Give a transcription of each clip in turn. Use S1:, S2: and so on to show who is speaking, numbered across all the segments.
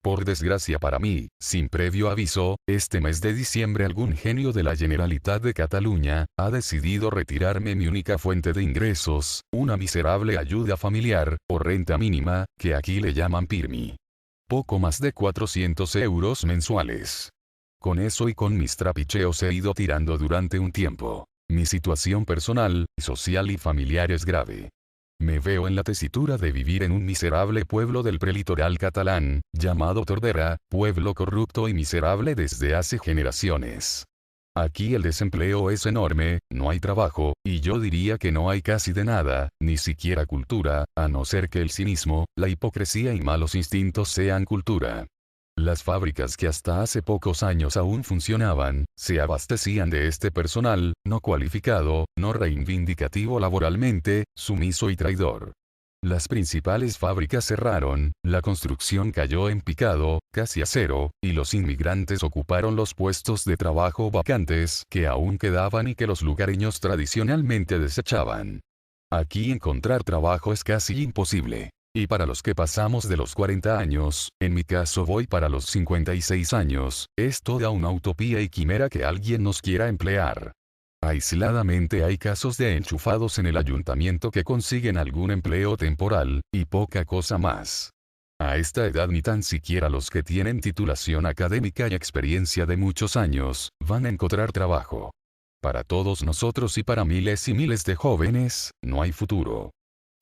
S1: Por desgracia para mí, sin previo aviso, este mes de diciembre algún genio de la Generalitat de Cataluña, ha decidido retirarme mi única fuente de ingresos, una miserable ayuda familiar, o renta mínima, que aquí le llaman PIRMI. Poco más de 400 euros mensuales. Con eso y con mis trapicheos he ido tirando durante un tiempo. Mi situación personal, social y familiar es grave. Me veo en la tesitura de vivir en un miserable pueblo del prelitoral catalán, llamado Tordera, pueblo corrupto y miserable desde hace generaciones. Aquí el desempleo es enorme, no hay trabajo, y yo diría que no hay casi de nada, ni siquiera cultura, a no ser que el cinismo, la hipocresía y malos instintos sean cultura. Las fábricas que hasta hace pocos años aún funcionaban, se abastecían de este personal, no cualificado, no reivindicativo laboralmente, sumiso y traidor. Las principales fábricas cerraron, la construcción cayó en picado, casi a cero, y los inmigrantes ocuparon los puestos de trabajo vacantes que aún quedaban y que los lugareños tradicionalmente desechaban. Aquí encontrar trabajo es casi imposible. Y para los que pasamos de los 40 años, en mi caso voy para los 56 años, es toda una utopía y quimera que alguien nos quiera emplear. Aisladamente hay casos de enchufados en el ayuntamiento que consiguen algún empleo temporal, y poca cosa más. A esta edad ni tan siquiera los que tienen titulación académica y experiencia de muchos años, van a encontrar trabajo. Para todos nosotros y para miles y miles de jóvenes, no hay futuro.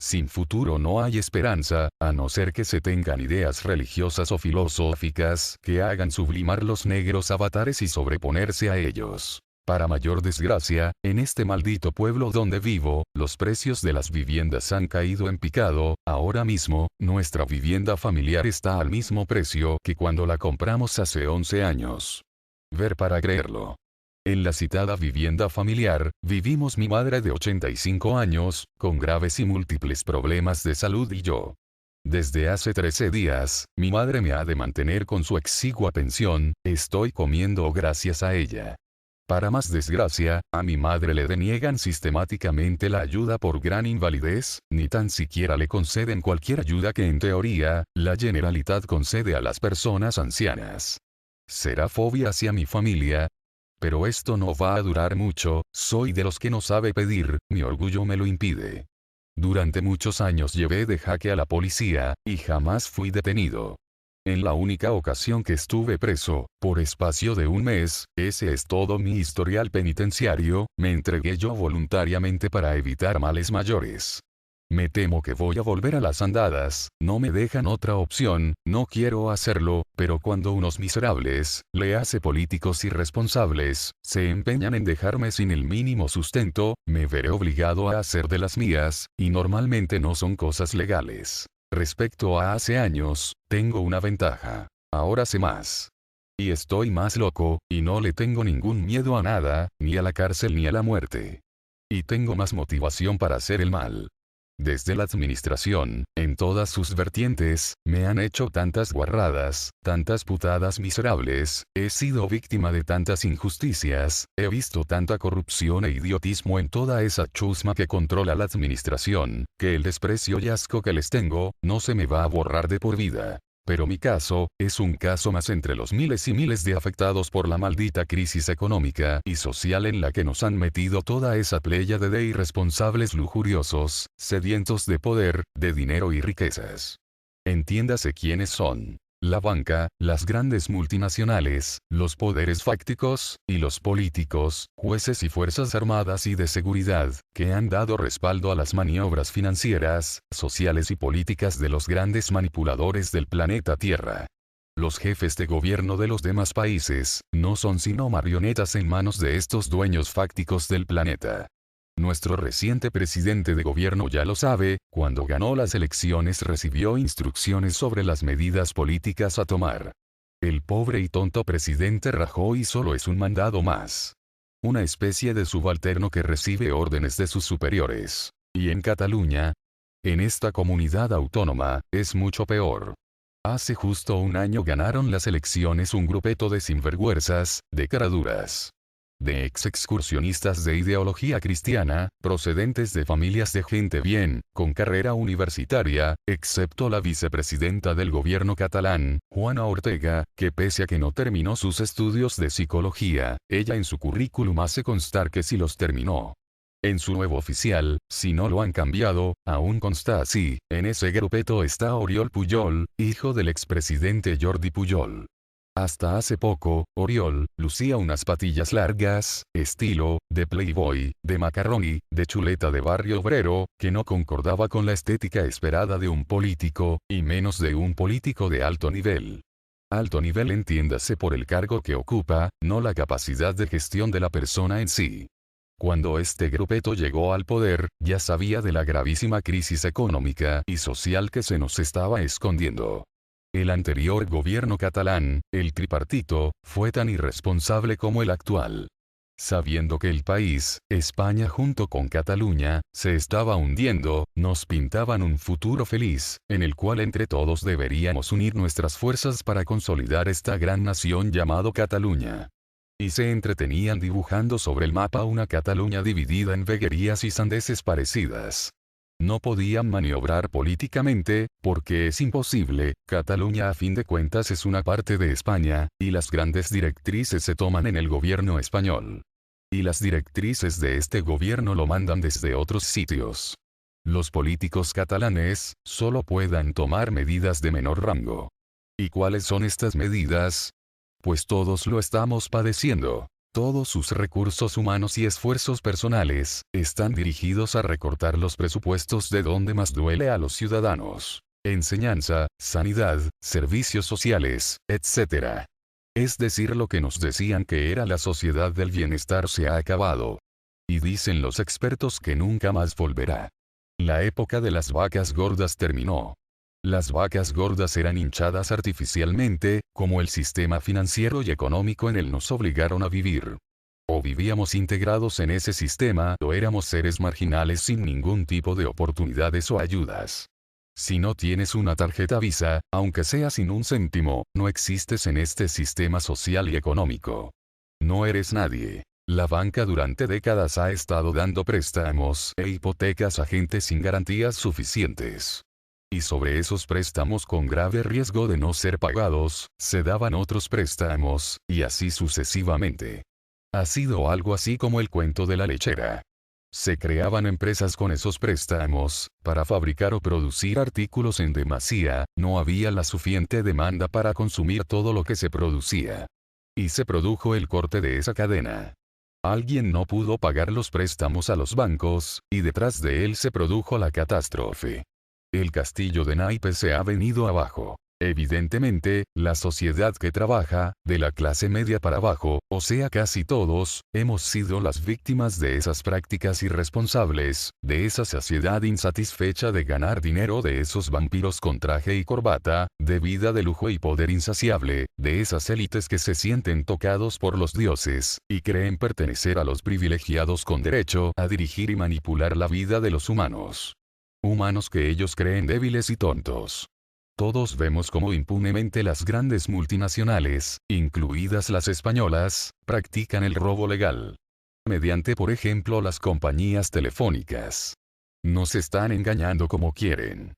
S1: Sin futuro no hay esperanza, a no ser que se tengan ideas religiosas o filosóficas que hagan sublimar los negros avatares y sobreponerse a ellos. Para mayor desgracia, en este maldito pueblo donde vivo, los precios de las viviendas han caído en picado, ahora mismo, nuestra vivienda familiar está al mismo precio que cuando la compramos hace 11 años. Ver para creerlo. En la citada vivienda familiar, vivimos mi madre de 85 años, con graves y múltiples problemas de salud y yo. Desde hace 13 días, mi madre me ha de mantener con su exigua pensión, estoy comiendo gracias a ella. Para más desgracia, a mi madre le deniegan sistemáticamente la ayuda por gran invalidez, ni tan siquiera le conceden cualquier ayuda que en teoría, la Generalitat concede a las personas ancianas. ¿Será fobia hacia mi familia? Pero esto no va a durar mucho, soy de los que no sabe pedir, mi orgullo me lo impide. Durante muchos años llevé de jaque a la policía, y jamás fui detenido. En la única ocasión que estuve preso, por espacio de un mes, ese es todo mi historial penitenciario, me entregué yo voluntariamente para evitar males mayores. Me temo que voy a volver a las andadas, no me dejan otra opción, no quiero hacerlo, pero cuando unos miserables, le hace políticos irresponsables, se empeñan en dejarme sin el mínimo sustento, me veré obligado a hacer de las mías, y normalmente no son cosas legales. Respecto a hace años, tengo una ventaja. Ahora sé más. Y estoy más loco, y no le tengo ningún miedo a nada, ni a la cárcel ni a la muerte. Y tengo más motivación para hacer el mal. Desde la administración, en todas sus vertientes, me han hecho tantas guarradas, tantas putadas miserables, he sido víctima de tantas injusticias, he visto tanta corrupción e idiotismo en toda esa chusma que controla la administración, que el desprecio y asco que les tengo, no se me va a borrar de por vida. Pero mi caso, es un caso más entre los miles y miles de afectados por la maldita crisis económica y social en la que nos han metido toda esa pléyade de irresponsables lujuriosos, sedientos de poder, de dinero y riquezas. Entiéndase quiénes son. La banca, las grandes multinacionales, los poderes fácticos, y los políticos, jueces y fuerzas armadas y de seguridad, que han dado respaldo a las maniobras financieras, sociales y políticas de los grandes manipuladores del planeta Tierra. Los jefes de gobierno de los demás países, no son sino marionetas en manos de estos dueños fácticos del planeta. Nuestro reciente presidente de gobierno ya lo sabe, cuando ganó las elecciones recibió instrucciones sobre las medidas políticas a tomar. El pobre y tonto presidente Rajoy solo es un mandado más. Una especie de subalterno que recibe órdenes de sus superiores. Y en Cataluña, en esta comunidad autónoma, es mucho peor. Hace justo un año ganaron las elecciones un grupeto de sinvergüenzas, de caraduras. de ex-excursionistas de ideología cristiana, procedentes de familias de gente bien, con carrera universitaria, excepto la vicepresidenta del gobierno catalán, Juana Ortega, que pese a que no terminó sus estudios de psicología, ella en su currículum hace constar que sí los terminó. En su nuevo oficial, si no lo han cambiado, aún consta así. En ese grupeto está Oriol Pujol, hijo del expresidente Jordi Pujol. Hasta hace poco, Oriol lucía unas patillas largas, estilo, de Playboy, de macaroni, de chuleta de barrio obrero, que no concordaba con la estética esperada de un político, y menos de un político de alto nivel. Alto nivel entiéndase por el cargo que ocupa, no la capacidad de gestión de la persona en sí. Cuando este grupeto llegó al poder, ya sabía de la gravísima crisis económica y social que se nos estaba escondiendo. El anterior gobierno catalán, el tripartito, fue tan irresponsable como el actual. Sabiendo que el país, España junto con Cataluña, se estaba hundiendo, nos pintaban un futuro feliz, en el cual entre todos deberíamos unir nuestras fuerzas para consolidar esta gran nación llamado Cataluña. Y se entretenían dibujando sobre el mapa una Cataluña dividida en veguerías y sandeces parecidas. No podían maniobrar políticamente, porque es imposible. Cataluña a fin de cuentas es una parte de España, y las grandes directrices se toman en el gobierno español. Y las directrices de este gobierno lo mandan desde otros sitios. Los políticos catalanes, solo puedan tomar medidas de menor rango. ¿Y cuáles son estas medidas? Pues todos lo estamos padeciendo. Todos sus recursos humanos y esfuerzos personales, están dirigidos a recortar los presupuestos de donde más duele a los ciudadanos. Enseñanza, sanidad, servicios sociales, etc. Es decir, lo que nos decían que era la sociedad del bienestar se ha acabado. Y dicen los expertos que nunca más volverá. La época de las vacas gordas terminó. Las vacas gordas eran hinchadas artificialmente, como el sistema financiero y económico en él nos obligaron a vivir. O vivíamos integrados en ese sistema o éramos seres marginales sin ningún tipo de oportunidades o ayudas. Si no tienes una tarjeta Visa, aunque sea sin un céntimo, no existes en este sistema social y económico. No eres nadie. La banca durante décadas ha estado dando préstamos e hipotecas a gente sin garantías suficientes. Y sobre esos préstamos con grave riesgo de no ser pagados, se daban otros préstamos, y así sucesivamente. Ha sido algo así como el cuento de la lechera. Se creaban empresas con esos préstamos, para fabricar o producir artículos en demasía, no había la suficiente demanda para consumir todo lo que se producía. Y se produjo el corte de esa cadena. Alguien no pudo pagar los préstamos a los bancos, y detrás de él se produjo la catástrofe. El castillo de naipes se ha venido abajo. Evidentemente, la sociedad que trabaja, de la clase media para abajo, o sea casi todos, hemos sido las víctimas de esas prácticas irresponsables, de esa sociedad insatisfecha de ganar dinero, de esos vampiros con traje y corbata, de vida de lujo y poder insaciable, de esas élites que se sienten tocados por los dioses, y creen pertenecer a los privilegiados con derecho a dirigir y manipular la vida de los humanos. Humanos que ellos creen débiles y tontos. Todos vemos cómo impunemente las grandes multinacionales, incluidas las españolas, practican el robo legal. Mediante, por ejemplo, las compañías telefónicas. Nos están engañando como quieren.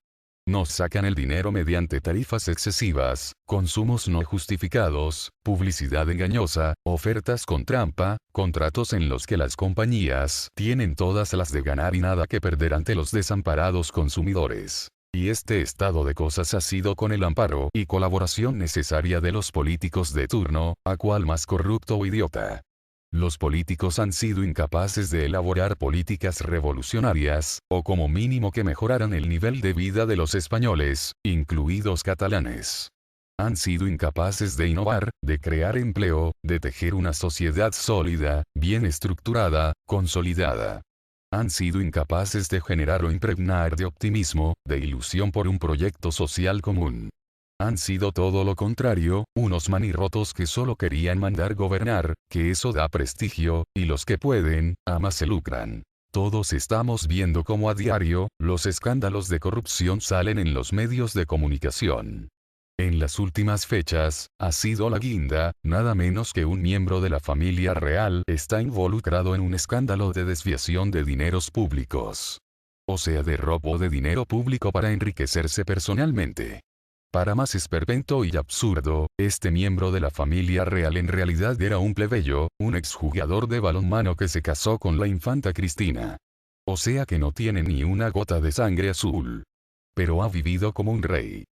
S1: Nos sacan el dinero mediante tarifas excesivas, consumos no justificados, publicidad engañosa, ofertas con trampa, contratos en los que las compañías tienen todas las de ganar y nada que perder ante los desamparados consumidores. Y este estado de cosas ha sido con el amparo y colaboración necesaria de los políticos de turno, a cual más corrupto o idiota. Los políticos han sido incapaces de elaborar políticas revolucionarias, o como mínimo que mejoraran el nivel de vida de los españoles, incluidos catalanes. Han sido incapaces de innovar, de crear empleo, de tejer una sociedad sólida, bien estructurada, consolidada. Han sido incapaces de generar o impregnar de optimismo, de ilusión por un proyecto social común. Han sido todo lo contrario, unos manirrotos que solo querían mandar gobernar, que eso da prestigio, y los que pueden, más se lucran. Todos estamos viendo cómo a diario, los escándalos de corrupción salen en los medios de comunicación. En las últimas fechas, ha sido la guinda, nada menos que un miembro de la familia real está involucrado en un escándalo de desviación de dineros públicos. O sea, de robo de dinero público para enriquecerse personalmente. Para más esperpento y absurdo, este miembro de la familia real en realidad era un plebeyo, un exjugador de balonmano que se casó con la infanta Cristina. O sea que no tiene ni una gota de sangre azul. Pero ha vivido como un rey.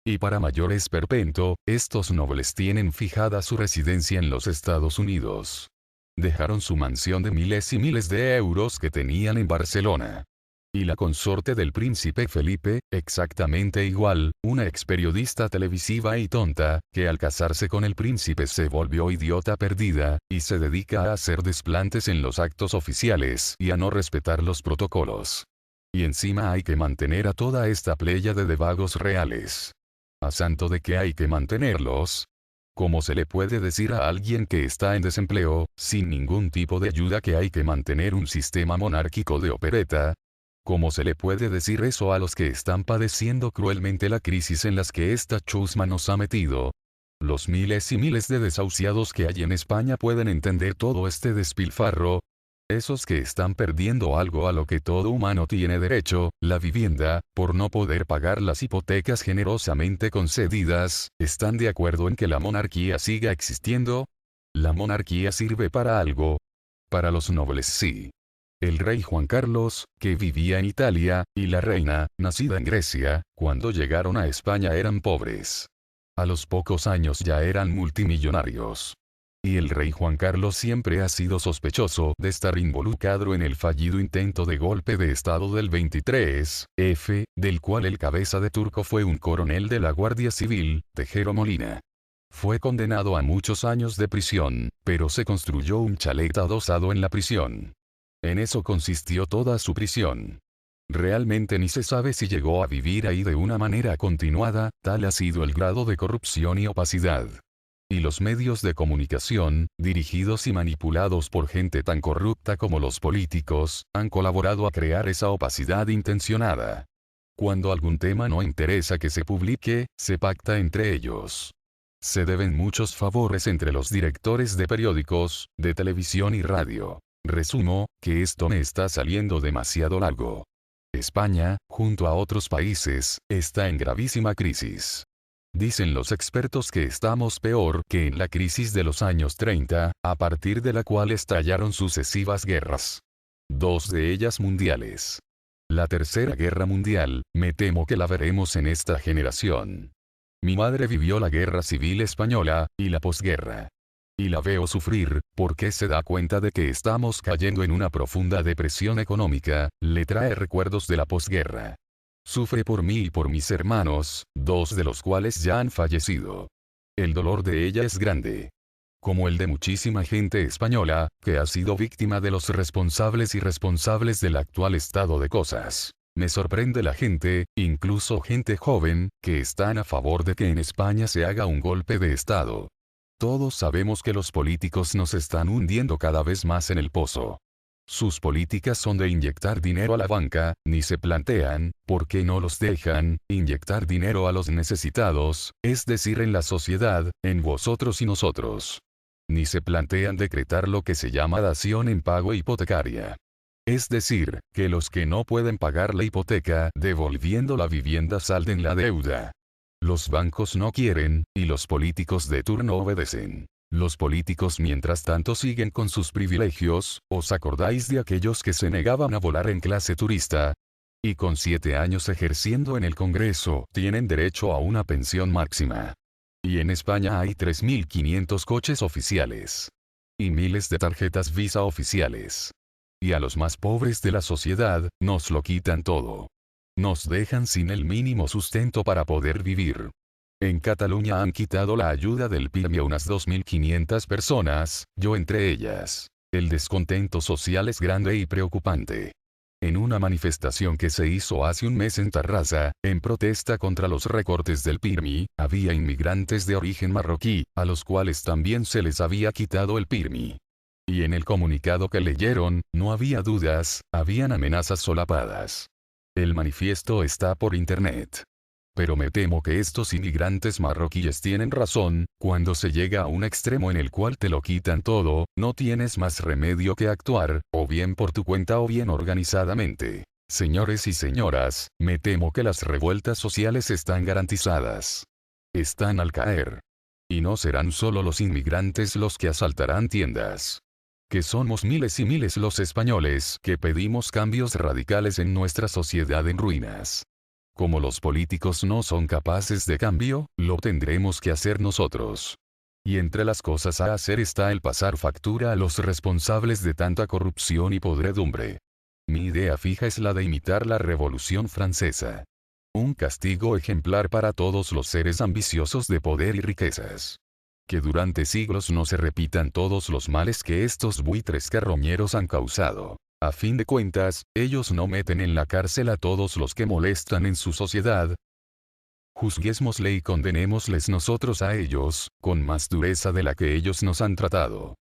S1: Y para mayor esperpento, estos nobles tienen fijada su residencia en los Estados Unidos. Dejaron su mansión de miles y miles de euros que tenían en Barcelona. Y la consorte del príncipe Felipe, exactamente igual, una experiodista televisiva y tonta, que al casarse con el príncipe se volvió idiota perdida, y se dedica a hacer desplantes en los actos oficiales y a no respetar los protocolos. Y encima hay que mantener a toda esta pléyade de vagos reales. ¿A santo de que hay que mantenerlos? ¿Cómo se le puede decir a alguien que está en desempleo, sin ningún tipo de ayuda, que hay que mantener un sistema monárquico de opereta? ¿Cómo se le puede decir eso a los que están padeciendo cruelmente la crisis en las que esta chusma nos ha metido? Los miles y miles de desahuciados que hay en España pueden entender todo este despilfarro. Esos que están perdiendo algo a lo que todo humano tiene derecho, la vivienda, por no poder pagar las hipotecas generosamente concedidas, ¿están de acuerdo en que la monarquía siga existiendo? ¿La monarquía sirve para algo? Para los nobles sí. El rey Juan Carlos, que vivía en Italia, y la reina, nacida en Grecia, cuando llegaron a España eran pobres. A los pocos años ya eran multimillonarios. Y el rey Juan Carlos siempre ha sido sospechoso de estar involucrado en el fallido intento de golpe de estado del 23F, del cual el cabeza de turco fue un coronel de la Guardia Civil, Tejero Molina. Fue condenado a muchos años de prisión, pero se construyó un chalet adosado en la prisión. En eso consistió toda su prisión. Realmente ni se sabe si llegó a vivir ahí de una manera continuada, tal ha sido el grado de corrupción y opacidad. Y los medios de comunicación, dirigidos y manipulados por gente tan corrupta como los políticos, han colaborado a crear esa opacidad intencionada. Cuando algún tema no interesa que se publique, se pacta entre ellos. Se deben muchos favores entre los directores de periódicos, de televisión y radio. Resumo, que esto me está saliendo demasiado largo. España, junto a otros países, está en gravísima crisis. Dicen los expertos que estamos peor que en la crisis de los años 30, a partir de la cual estallaron sucesivas guerras. 2 de ellas mundiales. La Tercera Guerra Mundial, me temo que la veremos en esta generación. Mi madre vivió la Guerra Civil Española, y la posguerra. Y la veo sufrir, porque se da cuenta de que estamos cayendo en una profunda depresión económica, le trae recuerdos de la posguerra. Sufre por mí y por mis hermanos, 2 de los cuales ya han fallecido. El dolor de ella es grande. Como el de muchísima gente española, que ha sido víctima de los responsables y responsables del actual estado de cosas. Me sorprende la gente, incluso gente joven, que están a favor de que en España se haga un golpe de estado. Todos sabemos que los políticos nos están hundiendo cada vez más en el pozo. Sus políticas son de inyectar dinero a la banca, ni se plantean, ¿por qué no los dejan inyectar dinero a los necesitados, es decir, en la sociedad, en vosotros y nosotros? Ni se plantean decretar lo que se llama dación en pago hipotecaria. Es decir, que los que no pueden pagar la hipoteca, devolviendo la vivienda, salden la deuda. Los bancos no quieren, y los políticos de turno obedecen. Los políticos mientras tanto siguen con sus privilegios. ¿Os acordáis de aquellos que se negaban a volar en clase turista? Y con 7 años ejerciendo en el Congreso, tienen derecho a una pensión máxima. Y en España hay 3.500 coches oficiales. Y miles de tarjetas Visa oficiales. Y a los más pobres de la sociedad, nos lo quitan todo. Nos dejan sin el mínimo sustento para poder vivir. En Cataluña han quitado la ayuda del PIRMI a unas 2.500 personas, yo entre ellas. El descontento social es grande y preocupante. En una manifestación que se hizo hace un mes en Tarrasa, en protesta contra los recortes del PIRMI, había inmigrantes de origen marroquí, a los cuales también se les había quitado el PIRMI. Y en el comunicado que leyeron, no había dudas, habían amenazas solapadas. El manifiesto está por internet. Pero me temo que estos inmigrantes marroquíes tienen razón, cuando se llega a un extremo en el cual te lo quitan todo, no tienes más remedio que actuar, o bien por tu cuenta o bien organizadamente. Señores y señoras, me temo que las revueltas sociales están garantizadas. Están al caer. Y no serán solo los inmigrantes los que asaltarán tiendas. Que somos miles y miles los españoles que pedimos cambios radicales en nuestra sociedad en ruinas. Como los políticos no son capaces de cambio, lo tendremos que hacer nosotros. Y entre las cosas a hacer está el pasar factura a los responsables de tanta corrupción y podredumbre. Mi idea fija es la de imitar la Revolución Francesa. Un castigo ejemplar para todos los seres ambiciosos de poder y riquezas. Que durante siglos no se repitan todos los males que estos buitres carroñeros han causado. A fin de cuentas, ellos no meten en la cárcel a todos los que molestan en su sociedad. Juzguémosle y condenémosles nosotros a ellos, con más dureza de la que ellos nos han tratado.